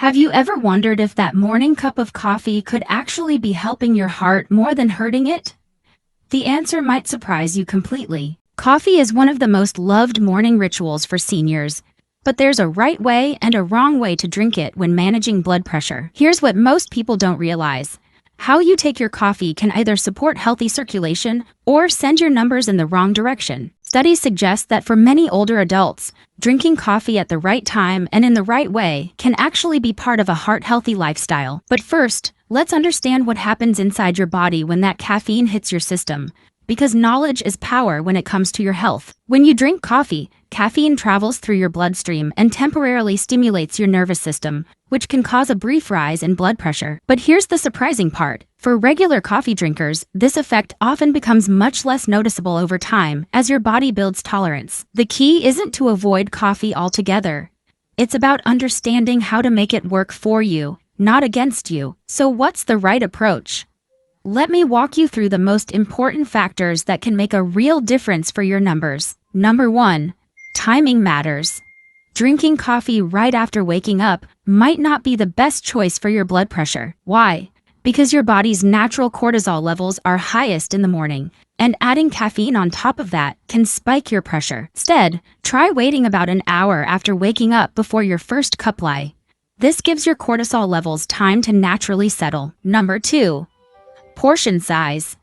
Have you ever wondered if that morning cup of coffee could actually be helping your heart more than hurting it? The answer might surprise you completely. Coffee is one of the most loved morning rituals for seniors, but there's a right way and a wrong way to drink it when managing blood pressure. Here's what most people don't realize. How you take your coffee can either support healthy circulation or send your numbers in the wrong direction. Studies suggest that for many older adults, drinking coffee at the right time and in the right way can actually be part of a heart-healthy lifestyle. But first, let's understand what happens inside your body when that caffeine hits your system, because knowledge is power when it comes to your health. When you drink coffee, caffeine travels through your bloodstream and temporarily stimulates your nervous system, which can cause a brief rise in blood pressure. But here's the surprising part. For regular coffee drinkers, this effect often becomes much less noticeable over time as your body builds tolerance. The key isn't to avoid coffee altogether. It's about understanding how to make it work for you, not against you. So what's the right approach? Let me walk you through the most important factors that can make a real difference for your numbers. Number 1. Timing matters. Drinking coffee right after waking up might not be the best choice for your blood pressure. Why? Because your body's natural cortisol levels are highest in the morning, and adding caffeine on top of that can spike your pressure. Instead, try waiting about an hour after waking up before your first cup lie. This gives your cortisol levels time to naturally settle. Number 2. Portion size.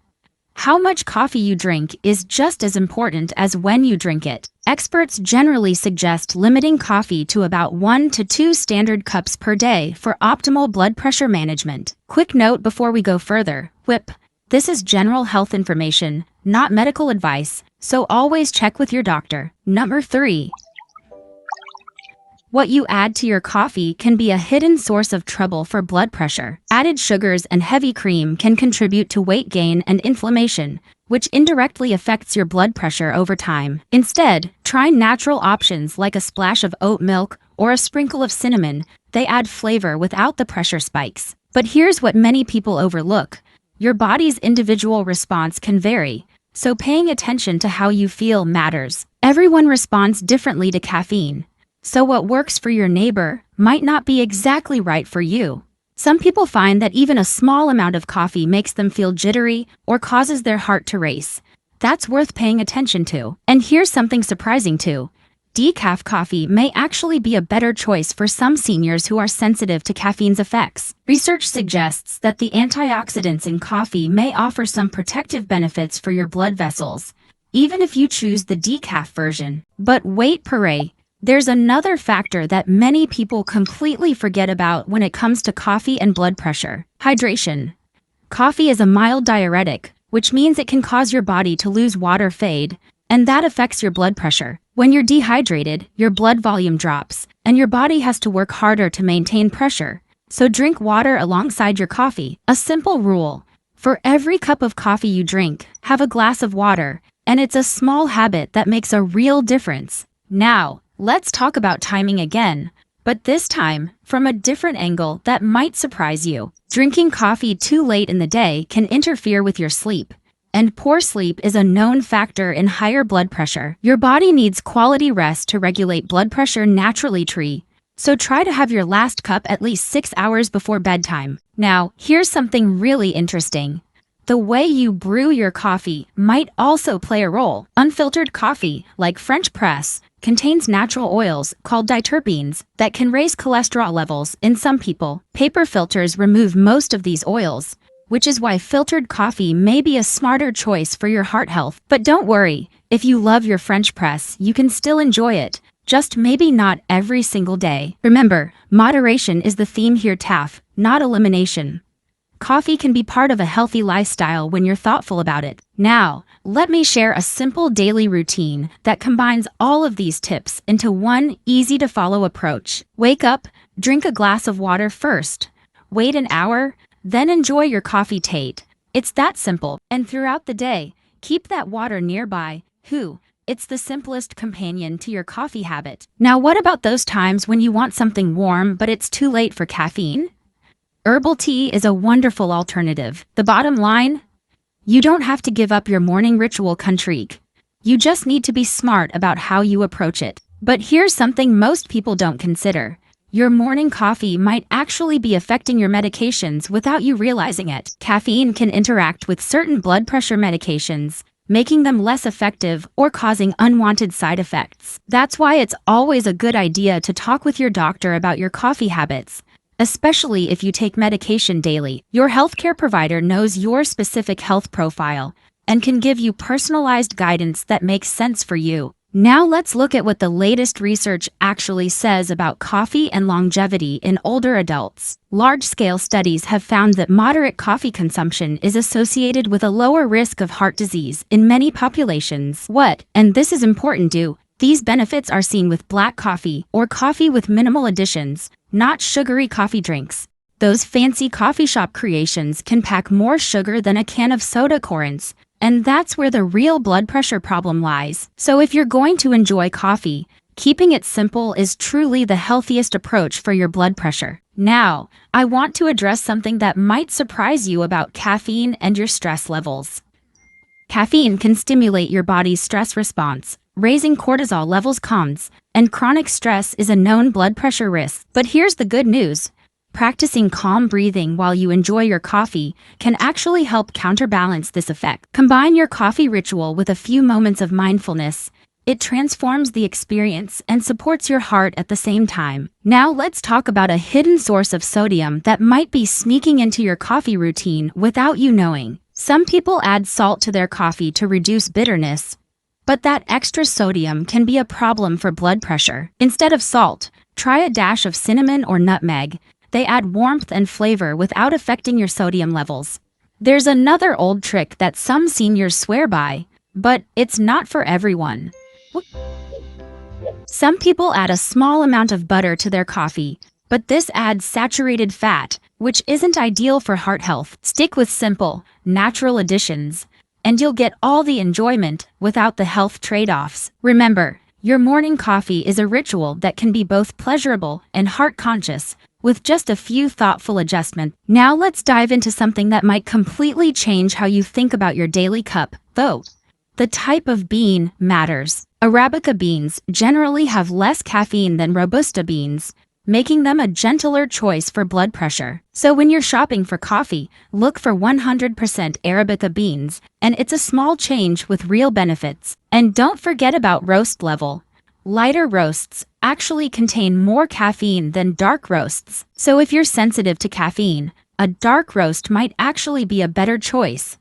How much coffee you drink is just as important as when you drink it. Experts generally suggest limiting coffee to about 1 to 2 standard cups per day for optimal blood pressure management. Quick note before we go further, this is general health information, not medical advice, so always check with your doctor. Number 3. What you add to your coffee can be a hidden source of trouble for blood pressure. Added sugars and heavy cream can contribute to weight gain and inflammation, which indirectly affects your blood pressure over time. Instead, try natural options like a splash of oat milk or a sprinkle of cinnamon. They add flavor without the pressure spikes. But here's what many people overlook. Your body's individual response can vary, so paying attention to how you feel matters. Everyone responds differently to caffeine, so what works for your neighbor might not be exactly right for you. Some people find that even a small amount of coffee makes them feel jittery or causes their heart to race. That's worth paying attention to. And here's something surprising too. Decaf coffee may actually be a better choice for some seniors who are sensitive to caffeine's effects. Research suggests that the antioxidants in coffee may offer some protective benefits for your blood vessels, even if you choose the decaf version. But wait, puree. There's another factor that many people completely forget about when it comes to coffee and blood pressure: hydration. Coffee is a mild diuretic, which means it can cause your body to lose water fade, and that affects your blood pressure. When you're dehydrated, your blood volume drops, and your body has to work harder to maintain pressure. So drink water alongside your coffee. A simple rule: for every cup of coffee you drink, have a glass of water, and it's a small habit that makes a real difference. Now, let's talk about timing again, but this time from a different angle that might surprise you. Drinking coffee too late in the day can interfere with your sleep, and poor sleep is a known factor in higher blood pressure. Your body needs quality rest to regulate blood pressure naturally, so try to have your last cup at least 6 hours before bedtime. Now, here's something really interesting. The way you brew your coffee might also play a role. Unfiltered coffee, like French press, contains natural oils called diterpenes that can raise cholesterol levels in some people. Paper filters remove most of these oils, which is why filtered coffee may be a smarter choice for your heart health. But don't worry, if you love your French press, you can still enjoy it, just maybe not every single day. Remember, moderation is the theme here, not elimination. Coffee can be part of a healthy lifestyle when you're thoughtful about it. Now, let me share a simple daily routine that combines all of these tips into one easy-to-follow approach. Wake up, drink a glass of water first. Wait an hour, then enjoy your coffee tate. It's that simple. And throughout the day, keep that water nearby. It's the simplest companion to your coffee habit. Now, what about those times when you want something warm but it's too late for caffeine? Herbal tea is a wonderful alternative. The bottom line? You don't have to give up your morning ritual country. You just need to be smart about how you approach it. But here's something most people don't consider. your morning coffee might actually be affecting your medications without you realizing it. Caffeine can interact with certain blood pressure medications, making them less effective or causing unwanted side effects. That's why it's always a good idea to talk with your doctor about your coffee habits, especially if you take medication daily. Your healthcare provider knows your specific health profile and can give you personalized guidance that makes sense for you. Now let's look at what the latest research actually says about coffee and longevity in older adults. Large-scale studies have found that moderate coffee consumption is associated with a lower risk of heart disease in many populations. And this is important too, these benefits are seen with black coffee or coffee with minimal additions, not sugary coffee drinks. Those fancy coffee shop creations can pack more sugar than a can of soda currents, and that's where the real blood pressure problem lies. So if you're going to enjoy coffee, keeping it simple is truly the healthiest approach for your blood pressure. Now, I want to address something that might surprise you about caffeine and your stress levels. Caffeine can stimulate your body's stress response, raising cortisol levels calms, and chronic stress is a known blood pressure risk. But here's the good news. Practicing calm breathing while you enjoy your coffee can actually help counterbalance this effect. Combine your coffee ritual with a few moments of mindfulness. It transforms the experience and supports your heart at the same time. Now let's talk about a hidden source of sodium that might be sneaking into your coffee routine without you knowing. Some people add salt to their coffee to reduce bitterness, but that extra sodium can be a problem for blood pressure. Instead of salt, try a dash of cinnamon or nutmeg. They add warmth and flavor without affecting your sodium levels. There's another old trick that some seniors swear by, but it's not for everyone. Some people add a small amount of butter to their coffee, but this adds saturated fat, which isn't ideal for heart health. Stick with simple, natural additions, and you'll get all the enjoyment without the health trade-offs. Remember, your morning coffee is a ritual that can be both pleasurable and heart-conscious, with just a few thoughtful adjustments. Now let's dive into something that might completely change how you think about your daily cup, though. The type of bean matters. Arabica beans generally have less caffeine than Robusta beans, making them a gentler choice for blood pressure. So when you're shopping for coffee, look for 100% Arabica beans, and it's a small change with real benefits. And don't forget about roast level. Lighter roasts actually contain more caffeine than dark roasts. So if you're sensitive to caffeine, a dark roast might actually be a better choice.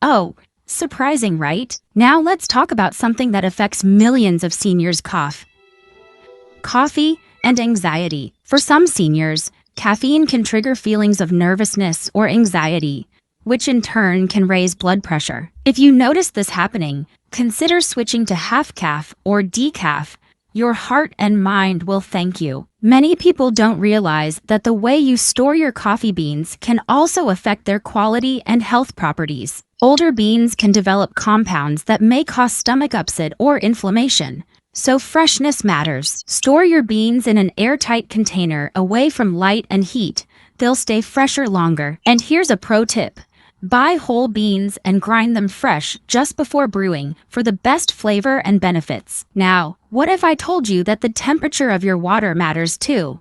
Oh, surprising, right? Now let's talk about something that affects millions of seniors: coffee and anxiety. For some seniors, caffeine can trigger feelings of nervousness or anxiety, which in turn can raise blood pressure. If you notice this happening, consider switching to half-caff or decaf. Your heart and mind will thank you. Many people don't realize that the way you store your coffee beans can also affect their quality and health properties. Older beans can develop compounds that may cause stomach upset or inflammation, so freshness matters. Store your beans in an airtight container away from light and heat. They'll stay fresher longer. And here's a pro tip. Buy whole beans and grind them fresh just before brewing for the best flavor and benefits. Now, what if I told you that the temperature of your water matters too?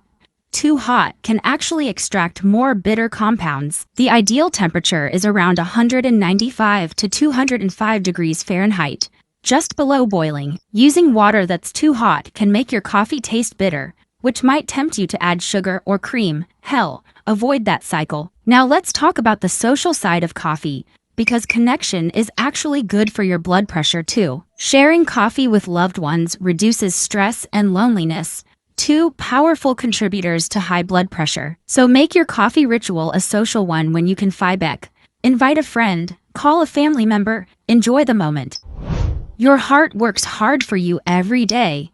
Too hot can actually extract more bitter compounds. The ideal temperature is around 195 to 205 degrees Fahrenheit, just below boiling. Using water that's too hot can make your coffee taste bitter, which might tempt you to add sugar or cream. Hell, avoid that cycle. Now let's talk about the social side of coffee, because connection is actually good for your blood pressure too. Sharing coffee with loved ones reduces stress and loneliness, two powerful contributors to high blood pressure. So make your coffee ritual a social one when you can. Invite a friend, call a family member, enjoy the moment. Your heart works hard for you every day.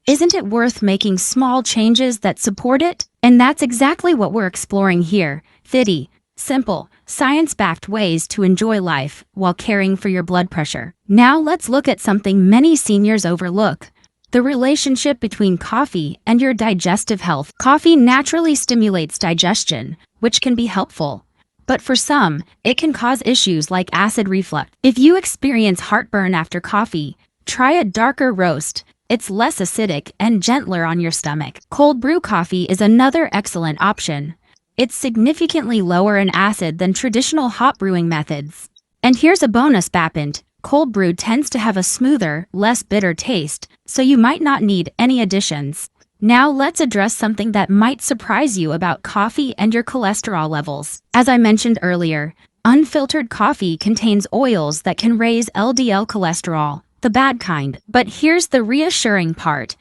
Isn't it worth making small changes that support it? And that's exactly what we're exploring here. 50 simple, science-backed ways to enjoy life while caring for your blood pressure. Now let's look at something many seniors overlook: the relationship between coffee and your digestive health. Coffee naturally stimulates digestion, which can be helpful. But for some, it can cause issues like acid reflux. If you experience heartburn after coffee, try a darker roast. It's less acidic and gentler on your stomach. Cold brew coffee is another excellent option. It's significantly lower in acid than traditional hot brewing methods. And here's a bonus BAPint. Cold brew tends to have a smoother, less bitter taste, so you might not need any additions. Now let's address something that might surprise you about coffee and your cholesterol levels. As I mentioned earlier, unfiltered coffee contains oils that can raise LDL cholesterol, the bad kind. But here's the reassuring part.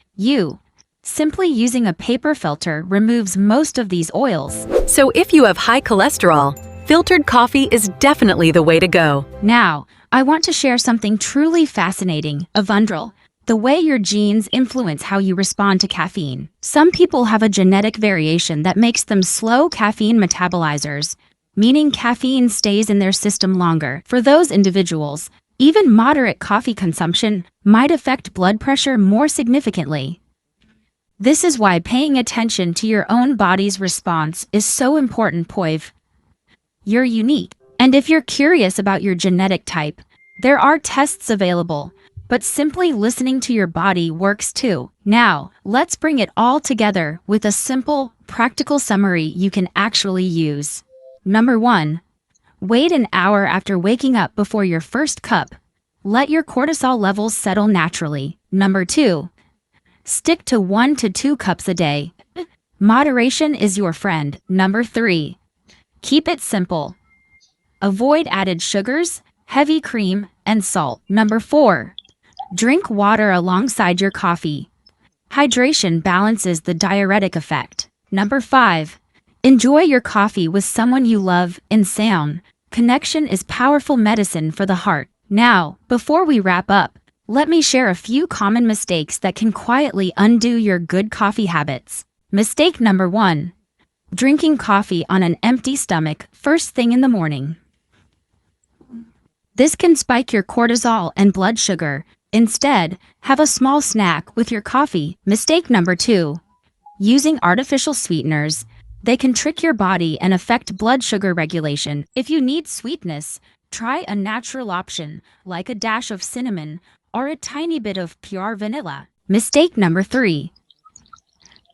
Simply using a paper filter removes most of these oils. So if you have high cholesterol, filtered coffee is definitely the way to go. Now, I want to share something truly fascinating, Avundral. The way your genes influence how you respond to caffeine. Some people have a genetic variation that makes them slow caffeine metabolizers, meaning caffeine stays in their system longer. For those individuals, even moderate coffee consumption might affect blood pressure more significantly. This is why paying attention to your own body's response is so important, Poiv. You're unique. And if you're curious about your genetic type, there are tests available. But simply listening to your body works too. Now, let's bring it all together with a simple, practical summary you can actually use. Number 1. Wait an hour after waking up before your first cup. Let your cortisol levels settle naturally. Number 2. Stick to 1 to 2 cups a day. Moderation is your friend. Number 3. Keep it simple. Avoid added sugars, heavy cream, and salt. Number 4. Drink water alongside your coffee. Hydration balances the diuretic effect. Number 5. Enjoy your coffee with someone you love. In sound, connection is powerful medicine for the heart. Now, before we wrap up, let me share a few common mistakes that can quietly undo your good coffee habits. Mistake number 1. Drinking coffee on an empty stomach first thing in the morning. This can spike your cortisol and blood sugar. Instead, have a small snack with your coffee. Mistake number 2. Using artificial sweeteners. They can trick your body and affect blood sugar regulation. If you need sweetness, try a natural option, like a dash of cinnamon or a tiny bit of pure vanilla. Mistake number 3.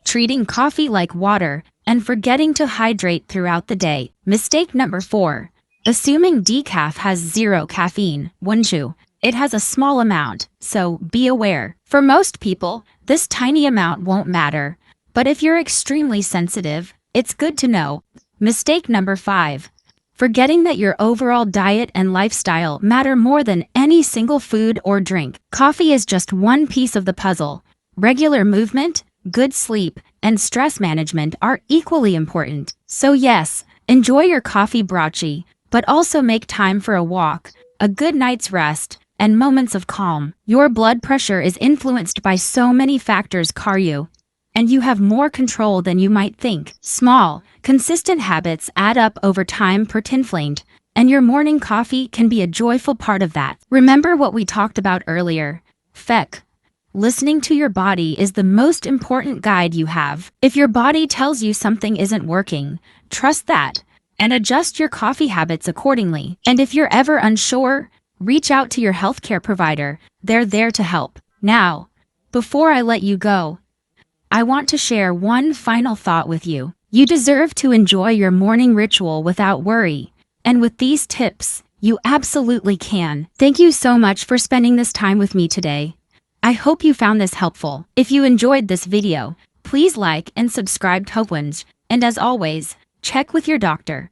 Treating coffee like water and forgetting to hydrate throughout the day. Mistake number 4. Assuming decaf has 0 caffeine. Wonchu. It has a small amount, so be aware. For most people, this tiny amount won't matter. But if you're extremely sensitive, it's good to know. Mistake number 5. Forgetting that your overall diet and lifestyle matter more than any single food or drink. Coffee is just one piece of the puzzle. Regular movement, good sleep, and stress management are equally important. So yes, enjoy your coffee brocci, but also make time for a walk, a good night's rest, and moments of calm. Your blood pressure is influenced by so many factors, Karyu, and you have more control than you might think. Small, consistent habits add up over time per tinflamed, and your morning coffee can be a joyful part of that. Remember what we talked about earlier. Feck. Listening to your body is the most important guide you have. If your body tells you something isn't working, trust that, and adjust your coffee habits accordingly. And if you're ever unsure, reach out to your healthcare provider. They're there to help. Now, before I let you go, I want to share one final thought with you. You deserve to enjoy your morning ritual without worry. And with these tips, you absolutely can. Thank you so much for spending this time with me today. I hope you found this helpful. If you enjoyed this video, please like and subscribe to Hopwins. And as always, check with your doctor.